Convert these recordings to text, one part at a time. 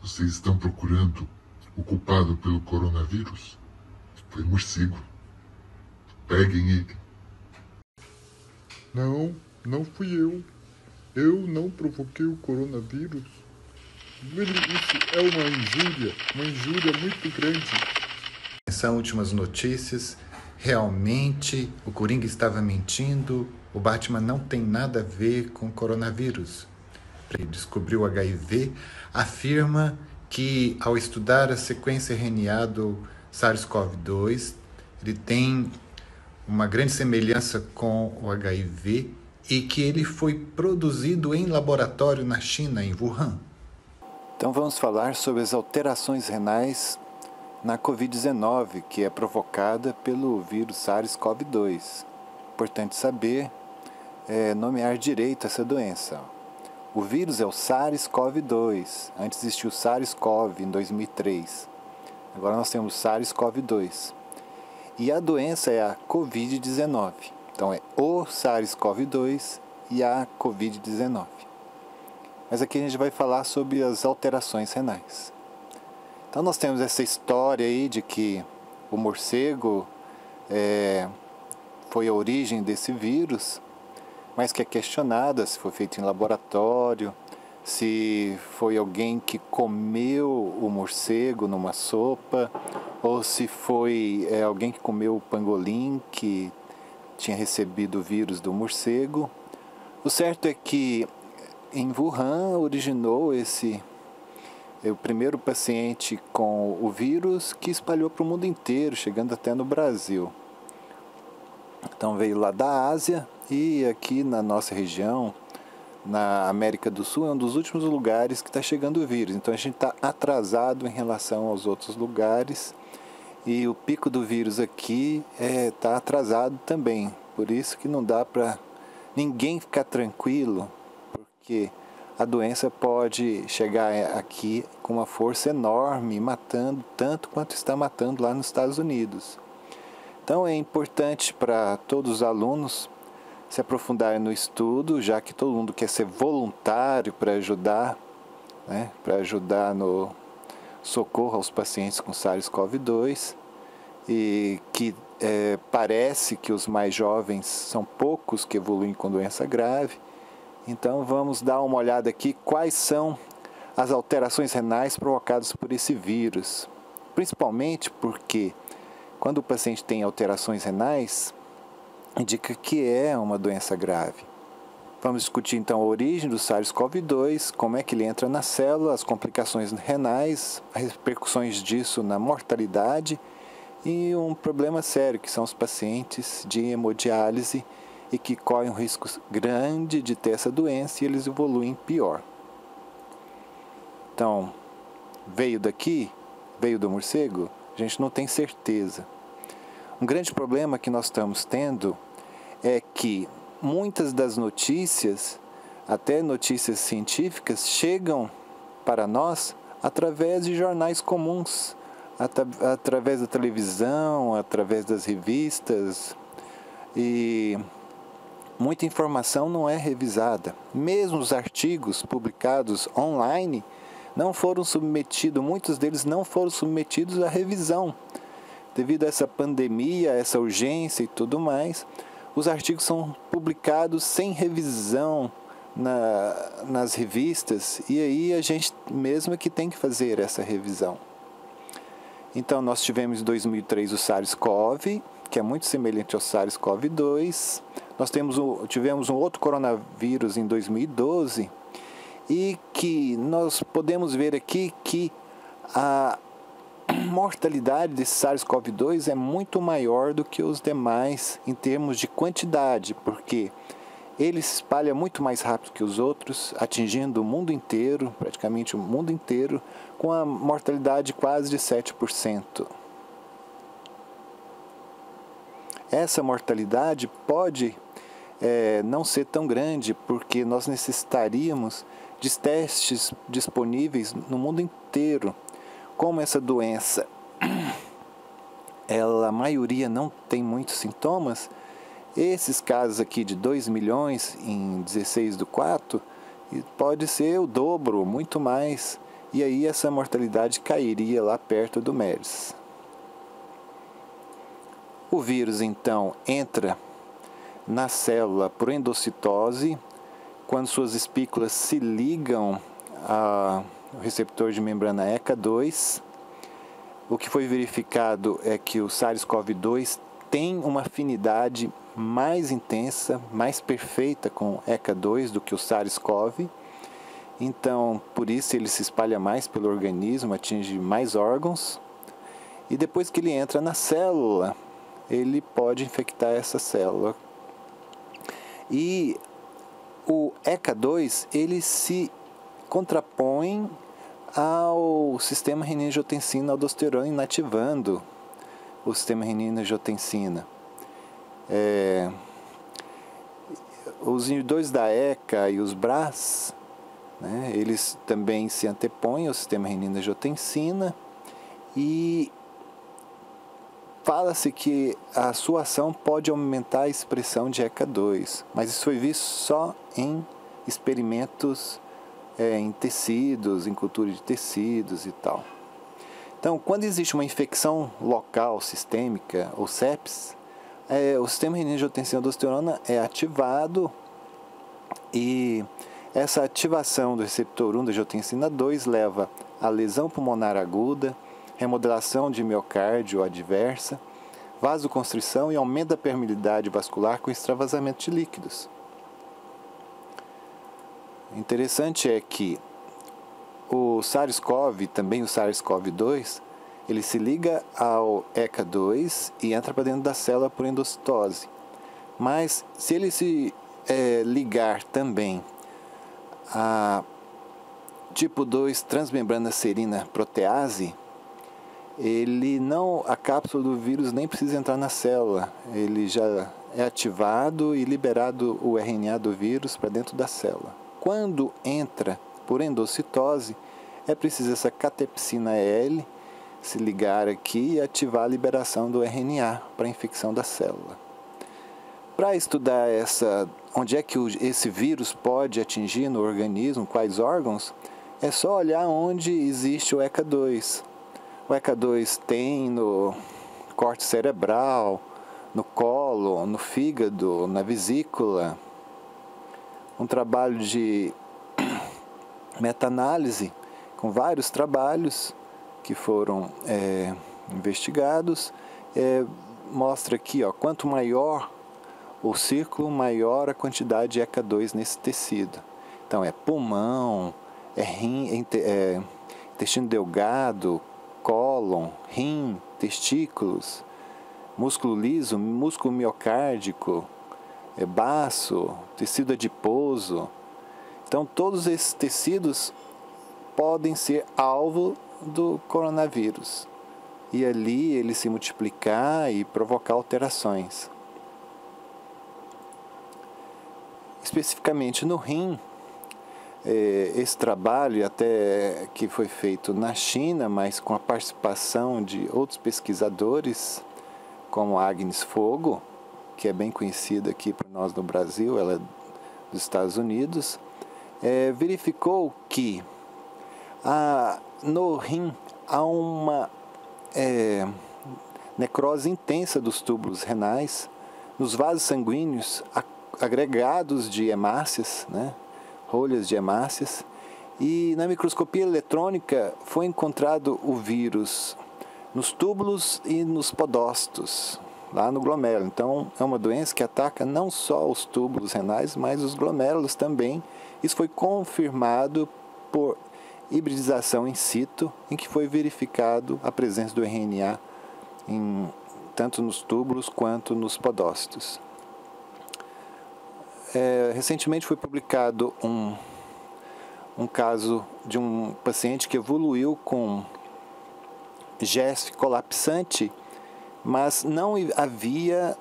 Vocês estão procurando o culpado pelo coronavírus? Foi o morcego. Peguem ele. Não, não fui eu. Eu não provoquei o coronavírus. Isso é uma injúria muito grande. São últimas notícias. Realmente o Coringa estava mentindo. O Batman não tem nada a ver com o coronavírus. Ele descobriu o HIV, afirma que ao estudar a sequência RNA do SARS-CoV-2, ele tem uma grande semelhança com o HIV e que ele foi produzido em laboratório na China, em Wuhan. Então vamos falar sobre as alterações renais na Covid-19, que é provocada pelo vírus SARS-CoV-2. Importante saber nomear direito essa doença. O vírus é o SARS-CoV-2. Antes existiu o SARS-CoV em 2003. Agora nós temos o SARS-CoV-2. E a doença é a Covid-19. Então é o SARS-CoV-2 e a Covid-19. Mas aqui a gente vai falar sobre as alterações renais. Então nós temos essa história aí de que o morcego foi a origem desse vírus, mas que é questionada se foi feito em laboratório, se foi alguém que comeu o morcego numa sopa, ou se foi alguém que comeu o pangolim que tinha recebido o vírus do morcego. O certo é que em Wuhan originou o primeiro paciente com o vírus que espalhou para o mundo inteiro, chegando até no Brasil. Então veio lá da Ásia e aqui na nossa região, na América do Sul, é um dos últimos lugares que está chegando o vírus. Então a gente está atrasado em relação aos outros lugares e o pico do vírus aqui está atrasado também. Por isso que não dá para ninguém ficar tranquilo, porque a doença pode chegar aqui com uma força enorme, matando tanto quanto está matando lá nos Estados Unidos. Então é importante para todos os alunos se aprofundarem no estudo, já que todo mundo quer ser voluntário para ajudar, para ajudar no socorro aos pacientes com SARS-CoV-2, e que parece que os mais jovens são poucos que evoluem com doença grave. Então vamos dar uma olhada aqui quais são as alterações renais provocadas por esse vírus. Principalmente porque quando o paciente tem alterações renais, indica que é uma doença grave. Vamos discutir então a origem do SARS-CoV-2, como é que ele entra na célula, as complicações renais, as repercussões disso na mortalidade e um problema sério que são os pacientes de hemodiálise e que correm um risco grande de ter essa doença e eles evoluem pior. Então, veio do morcego? A gente não tem certeza. Um grande problema que nós estamos tendo é que muitas das notícias, até notícias científicas, chegam para nós através de jornais comuns, através da televisão, através das revistas, e muita informação não é revisada. Mesmo os artigos publicados online não foram submetidos, muitos deles não foram submetidos à revisão. Devido a essa pandemia, essa urgência e tudo mais, os artigos são publicados sem revisão nas revistas, e aí a gente mesmo é que tem que fazer essa revisão. Então nós tivemos em 2003 o SARS-CoV, que é muito semelhante ao SARS-CoV-2. Nós tivemos um outro coronavírus em 2012 e que nós podemos ver aqui que a mortalidade desse SARS-CoV-2 é muito maior do que os demais em termos de quantidade, porque ele se espalha muito mais rápido que os outros, atingindo o mundo inteiro, praticamente o mundo inteiro, com a mortalidade quase de 7%. Essa mortalidade pode não ser tão grande, porque nós necessitaríamos de testes disponíveis no mundo inteiro. Como essa doença, a maioria não tem muitos sintomas, esses casos aqui de 2 milhões em 16/4, pode ser o dobro, muito mais. e aí essa mortalidade cairia lá perto do MERS. O vírus, então, entra na célula por endocitose, quando suas espículas se ligam ao receptor de membrana ECA2. O que foi verificado é que o SARS-CoV-2 tem uma afinidade mais intensa, mais perfeita com ECA2 do que o SARS-CoV. Então, por isso ele se espalha mais pelo organismo, atinge mais órgãos. E depois que ele entra na célula, ele pode infectar essa célula. E o ECA2, ele se contrapõe ao sistema renina-angiotensina-aldosterona, inativando o sistema renina-angiotensina. Os inibidores da ECA e os BRAS, né, eles também se antepõem ao sistema renina-angiotensina e fala-se que a sua ação pode aumentar a expressão de ECA2, mas isso foi visto só em experimentos em tecidos, em cultura de tecidos e tal. Então, quando existe uma infecção local sistêmica, ou sepsis, o sistema renina-angiotensina-aldosterona é ativado e essa ativação do receptor 1 da angiotensina 2 leva à lesão pulmonar aguda, remodelação de miocárdio adversa, vasoconstrição e aumento da permeabilidade vascular com extravasamento de líquidos. Interessante é que o SARS-CoV, também o SARS-CoV-2, ele se liga ao ECA2 e entra para dentro da célula por endocitose. Mas se ele se ligar também a tipo 2 transmembrana serina protease, a cápsula do vírus nem precisa entrar na célula, ele já é ativado e liberado o RNA do vírus para dentro da célula. Quando entra por endocitose, é preciso essa catepsina L se ligar aqui e ativar a liberação do RNA para a infecção da célula. Para estudar onde é que esse vírus pode atingir no organismo, quais órgãos, é só olhar onde existe o ECA2. O ECA2 tem no corte cerebral, no colo, no fígado, na vesícula. Um trabalho de meta-análise com vários trabalhos que foram investigados mostra aqui, quanto maior o círculo, maior a quantidade de ECA2 nesse tecido. Então é pulmão, rim, intestino delgado, cólon, rim, testículos, músculo liso, músculo miocárdico, baço, tecido adiposo. Então todos esses tecidos podem ser alvo do coronavírus e ali ele se multiplicar e provocar alterações. Especificamente no rim, esse trabalho até que foi feito na China, mas com a participação de outros pesquisadores, como a Agnes Fogo, que é bem conhecida aqui para nós no Brasil, ela é dos Estados Unidos, verificou que no rim há uma necrose intensa dos túbulos renais, nos vasos sanguíneos agregados de hemácias, né, rolhas de hemácias, e na microscopia eletrônica foi encontrado o vírus nos túbulos e nos podócitos, lá no glomérulo. Então é uma doença que ataca não só os túbulos renais, mas os glomérulos também. Isso foi confirmado por hibridização in situ, em que foi verificado a presença do RNA tanto nos túbulos quanto nos podócitos. Recentemente foi publicado um caso de um paciente que evoluiu com GESF colapsante, mas não havia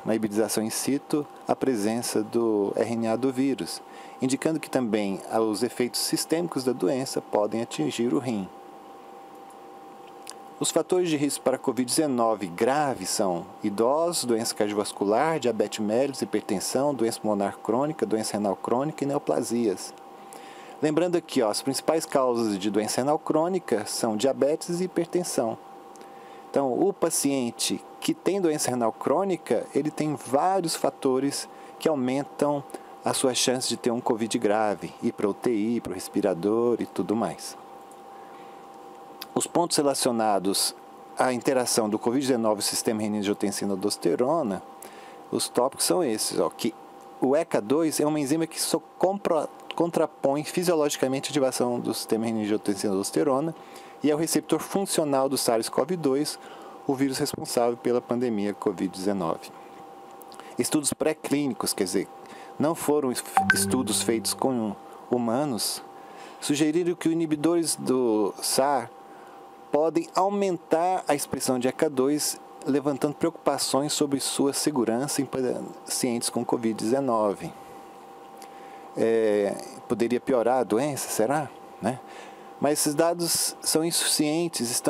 na hibridização in situ a presença do RNA do vírus, indicando que também os efeitos sistêmicos da doença podem atingir o rim. Os fatores de risco para a Covid-19 grave são idosos, doença cardiovascular, diabetes mellitus, hipertensão, doença pulmonar crônica, doença renal crônica e neoplasias. Lembrando aqui, as principais causas de doença renal crônica são diabetes e hipertensão. Então, o paciente que tem doença renal crônica, ele tem vários fatores que aumentam a sua chance de ter um COVID grave, ir para UTI, para o respirador e tudo mais. Os pontos relacionados à interação do COVID-19 e o sistema renina-angiotensina-aldosterona, os tópicos são esses, que o ECA2 é uma enzima que só contrapõe fisiologicamente a ativação do sistema renina-angiotensina-aldosterona e é o receptor funcional do SARS-CoV-2, o vírus responsável pela pandemia COVID-19. Estudos pré-clínicos, quer dizer, não foram estudos feitos com humanos, sugeriram que os inibidores do SAR podem aumentar a expressão de ECA2, levantando preocupações sobre sua segurança em pacientes com COVID-19. Poderia piorar a doença, será? Mas esses dados são insuficientes,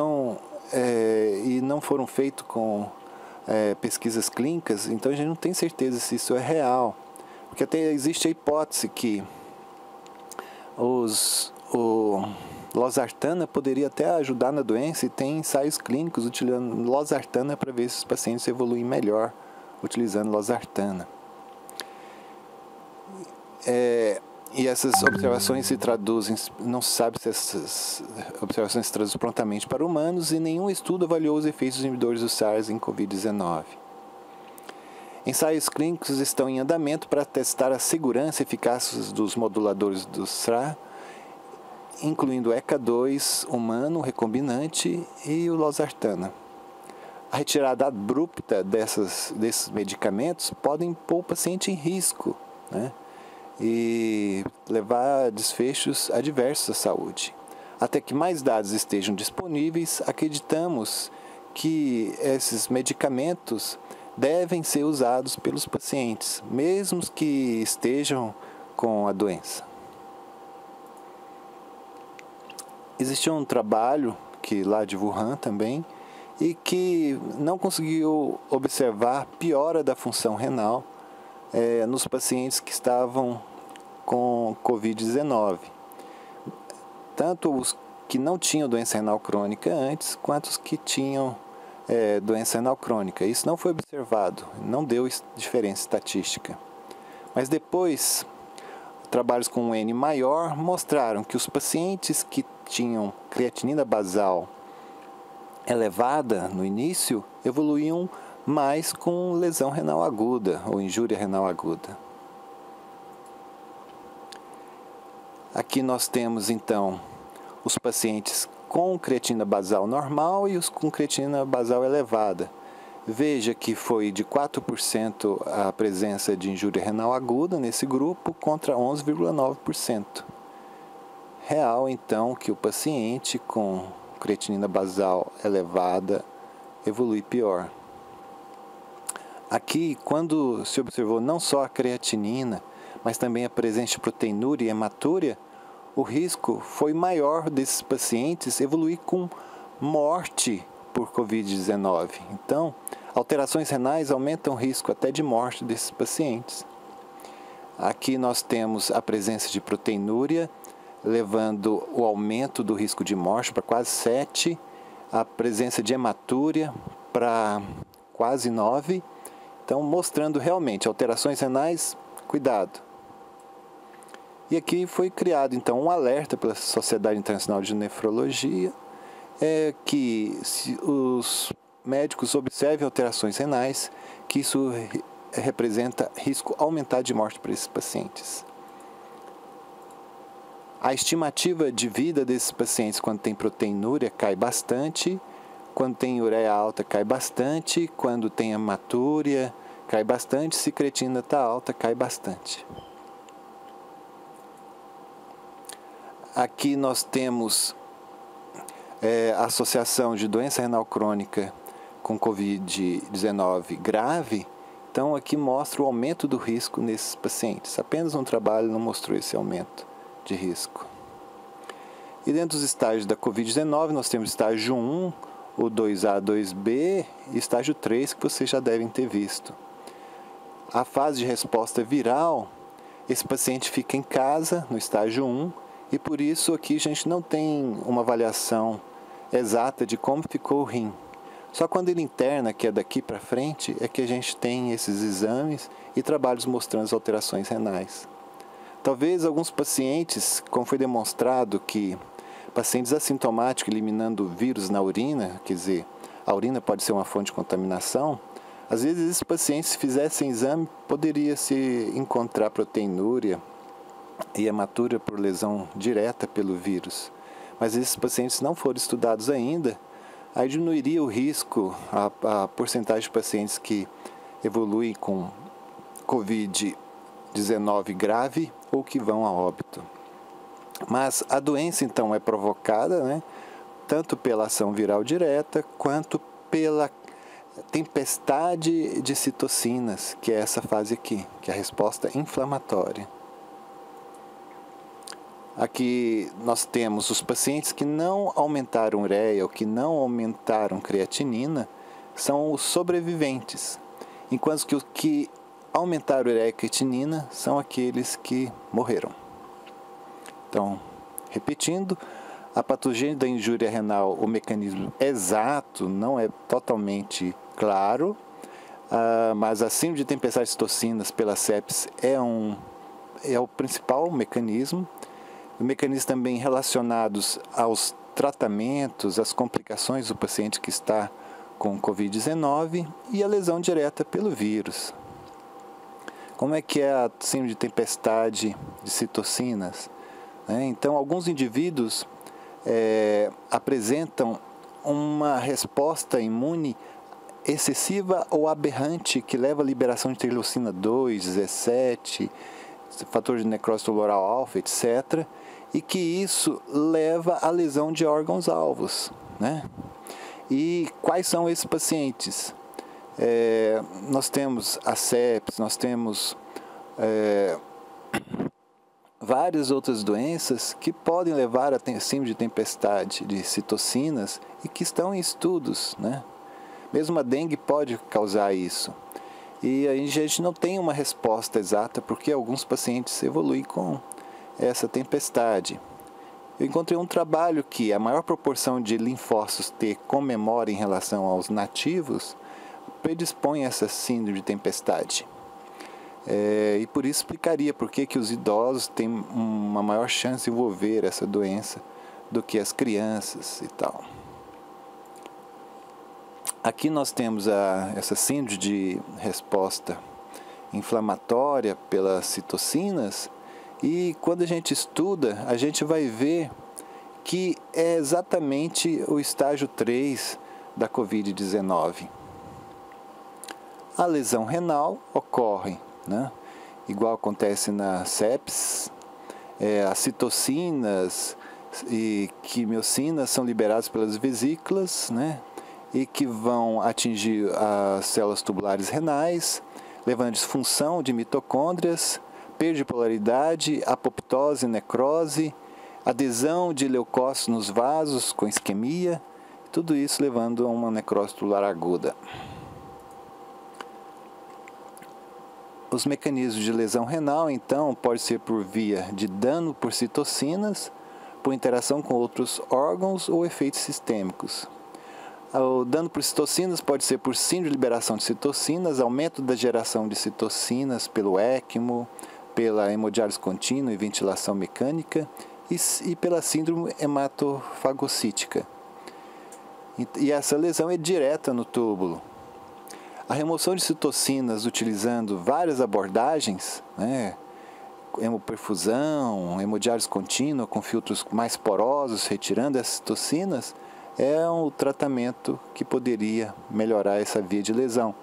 e não foram feitos com pesquisas clínicas, então a gente não tem certeza se isso é real. Porque até existe a hipótese que o losartana poderia até ajudar na doença e tem ensaios clínicos utilizando losartana para ver se os pacientes evoluem melhor utilizando losartana. E essas observações se traduzem, não se sabe se essas observações se traduzem prontamente para humanos e nenhum estudo avaliou os efeitos dos inibidores do SARS em COVID-19. Ensaios clínicos estão em andamento para testar a segurança e eficácia dos moduladores do SAR, incluindo o ECA2 humano recombinante e o losartana. A retirada abrupta desses medicamentos podem pôr o paciente em risco, e levar a desfechos adversos à saúde. Até que mais dados estejam disponíveis, acreditamos que esses medicamentos devem ser usados pelos pacientes, mesmo que estejam com a doença. Existe um trabalho lá de Wuhan também, e que não conseguiu observar piora da função renal nos pacientes que estavam com Covid-19. Tanto os que não tinham doença renal crônica antes, quanto os que tinham doença renal crônica. Isso não foi observado, não deu diferença estatística. Mas depois, trabalhos com um N maior mostraram que os pacientes que tinham creatinina basal elevada no início evoluíam mais com lesão renal aguda ou injúria renal aguda. Aqui nós temos então os pacientes com creatinina basal normal e os com creatinina basal elevada. Veja que foi de 4% a presença de injúria renal aguda nesse grupo contra 11,9%. Real então que o paciente com creatinina basal elevada evolui pior. Aqui, quando se observou não só a creatinina, mas também a presença de proteinúria e hematúria, o risco foi maior desses pacientes evoluir com morte por Covid-19. Então, alterações renais aumentam o risco até de morte desses pacientes. Aqui nós temos a presença de proteinúria, levando o aumento do risco de morte para quase 7, a presença de hematúria para quase 9. Então, mostrando realmente alterações renais, cuidado. E aqui foi criado, então, um alerta pela Sociedade Internacional de Nefrologia, que se os médicos observem alterações renais, que isso representa risco aumentado de morte para esses pacientes. A estimativa de vida desses pacientes quando tem proteinúria cai bastante, quando tem ureia alta cai bastante, quando tem hematúria cai bastante, se creatinina está alta cai bastante. Aqui nós temos a associação de doença renal crônica com Covid-19 grave. Então aqui mostra o aumento do risco nesses pacientes. Apenas um trabalho não mostrou esse aumento de risco. E dentro dos estágios da Covid-19 nós temos estágio 1, o 2A, 2B e estágio 3 que vocês já devem ter visto. A fase de resposta viral, esse paciente fica em casa no estágio 1 E por isso aqui a gente não tem uma avaliação exata de como ficou o rim. Só quando ele interna, que é daqui para frente, é que a gente tem esses exames e trabalhos mostrando as alterações renais. Talvez alguns pacientes, como foi demonstrado que pacientes assintomáticos eliminando vírus na urina, quer dizer, a urina pode ser uma fonte de contaminação, às vezes esses pacientes, se fizessem exame, poderia se encontrar proteinúria e hematura por lesão direta pelo vírus. Mas esses pacientes não foram estudados ainda, aí diminuiria o risco, a porcentagem de pacientes que evoluem com Covid-19 grave ou que vão a óbito. Mas a doença, então, é provocada, né, tanto pela ação viral direta, quanto pela tempestade de citocinas, que é essa fase aqui, que é a resposta inflamatória. Aqui nós temos os pacientes que não aumentaram ureia ou que não aumentaram creatinina, são os sobreviventes, enquanto que os que aumentaram ureia e creatinina são aqueles que morreram. Então, repetindo, a patogênese da injúria renal, o mecanismo exato não é totalmente claro, mas a síndrome de tempestade de citocinas pela sepsis é o principal mecanismo. Mecanismos também relacionados aos tratamentos, às complicações do paciente que está com Covid-19 e a lesão direta pelo vírus. Como é que é a síndrome de tempestade de citocinas? Então, alguns indivíduos apresentam uma resposta imune excessiva ou aberrante que leva à liberação de interleucina 2, 17, fator de necrose tumoral alfa, etc., e que isso leva à lesão de órgãos-alvos, né? E quais são esses pacientes? Nós temos a sepsis, nós temos várias outras doenças que podem levar a síndrome de tempestade de citocinas e que estão em estudos, né? Mesmo a dengue pode causar isso. E a gente não tem uma resposta exata porque alguns pacientes evoluem com essa tempestade. Eu encontrei um trabalho que a maior proporção de linfócitos T com memória em relação aos nativos predispõe a essa síndrome de tempestade. E por isso explicaria por que os idosos têm uma maior chance de envolver essa doença do que as crianças e tal. Aqui nós temos essa síndrome de resposta inflamatória pelas citocinas e quando a gente estuda, a gente vai ver que é exatamente o estágio 3 da Covid-19. A lesão renal ocorre, né? Igual acontece na sepsis, as citocinas e quimiocinas são liberadas pelas vesículas, né? E que vão atingir as células tubulares renais, levando a disfunção de mitocôndrias, perda de polaridade, apoptose, necrose, adesão de leucócitos nos vasos com isquemia, tudo isso levando a uma necrose tubular aguda. Os mecanismos de lesão renal, então, pode ser por via de dano por citocinas, por interação com outros órgãos ou efeitos sistêmicos. O dano por citocinas pode ser por síndrome de liberação de citocinas, aumento da geração de citocinas pelo ECMO, pela hemodiálise contínua e ventilação mecânica e pela síndrome hematofagocítica. E essa lesão é direta no túbulo. A remoção de citocinas utilizando várias abordagens, né, hemoperfusão, hemodiálise contínua com filtros mais porosos, retirando as citocinas, é um tratamento que poderia melhorar essa via de lesão.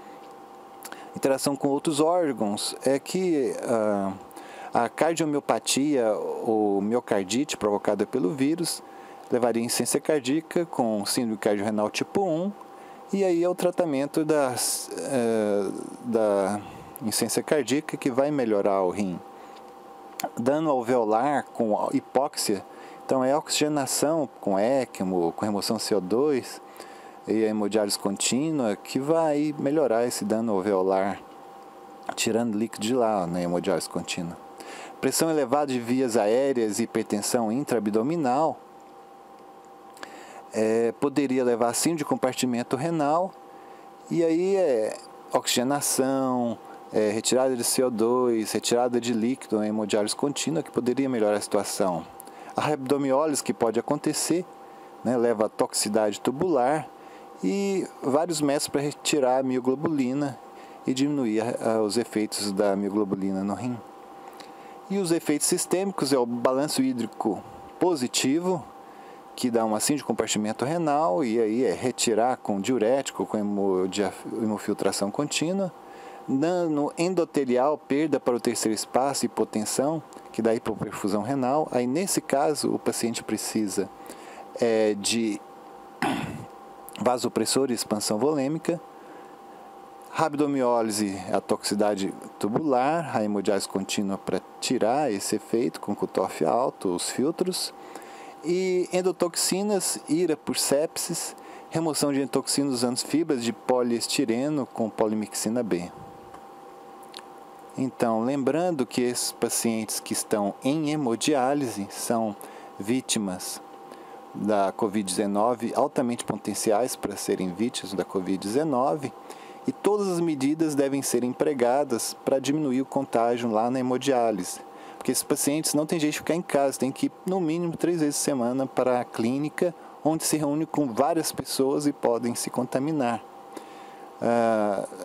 Interação com outros órgãos é que a cardiomiopatia ou miocardite provocada pelo vírus levaria a insuficiência cardíaca com síndrome cardiorrenal tipo 1 e aí é o tratamento da insuficiência cardíaca que vai melhorar o rim. Dano alveolar com hipóxia, então é a oxigenação com ECMO, com remoção de CO2 e a hemodiálise contínua que vai melhorar esse dano alveolar, tirando líquido de lá na hemodiálise contínua. Pressão elevada de vias aéreas e hipertensão intraabdominal poderia levar a síndrome de compartimento renal, e aí oxigenação, retirada de CO2, retirada de líquido em hemodiálise contínua, que poderia melhorar a situação. A rabdomiólise, que pode acontecer, leva a toxicidade tubular e vários métodos para retirar a mioglobulina e diminuir os efeitos da mioglobulina no rim. E os efeitos sistêmicos é o balanço hídrico positivo, que dá uma síndrome de compartimento renal, e aí retirar com diurético, com hemofiltração contínua. Dano endotelial, perda para o terceiro espaço, hipotensão, que dá hipoperfusão renal. Aí nesse caso o paciente precisa de vasopressor e expansão volêmica. Rabdomiólise, a toxicidade tubular, a hemodiálise contínua para tirar esse efeito com cutoff alto, os filtros. E endotoxinas, ira por sepsis, remoção de endotoxinas usando fibras de poliestireno com polimixina B. Então, lembrando que esses pacientes que estão em hemodiálise são vítimas da Covid-19, altamente potenciais para serem vítimas da Covid-19, e todas as medidas devem ser empregadas para diminuir o contágio lá na hemodiálise. Porque esses pacientes não tem jeito de ficar em casa, tem que ir no mínimo 3 vezes por semana para a clínica, onde se reúne com várias pessoas e podem se contaminar.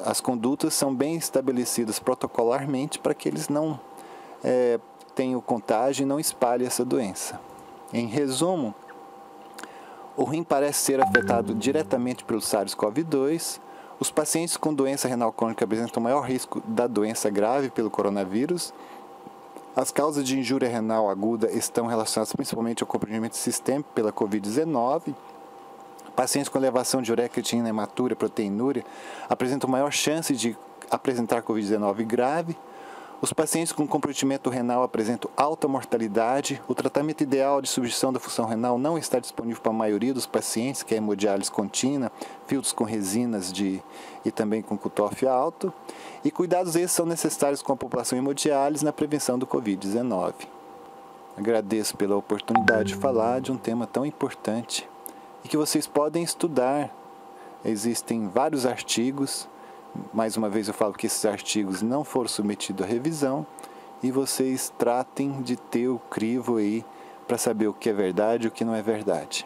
As condutas são bem estabelecidas protocolarmente para que eles não tenham contágio e não espalhem essa doença. Em resumo, o rim parece ser afetado diretamente pelo SARS-CoV-2. Os pacientes com doença renal crônica apresentam maior risco da doença grave pelo coronavírus. As causas de injúria renal aguda estão relacionadas principalmente ao comprometimento sistêmico pela Covid-19. Pacientes com elevação de ureia, creatinina, hematúria, proteinúria apresentam maior chance de apresentar Covid-19 grave. Os pacientes com comprometimento renal apresentam alta mortalidade. O tratamento ideal de substituição da função renal não está disponível para a maioria dos pacientes, que é hemodiálise contínua, filtros com resinas e também com cutoff alto. E cuidados esses são necessários com a população hemodiálise na prevenção do Covid-19. Agradeço pela oportunidade de falar de um tema tão importante e que vocês podem estudar. Existem vários artigos. Mais uma vez eu falo que esses artigos não foram submetidos à revisão, e vocês tratem de ter o crivo aí para saber o que é verdade e o que não é verdade.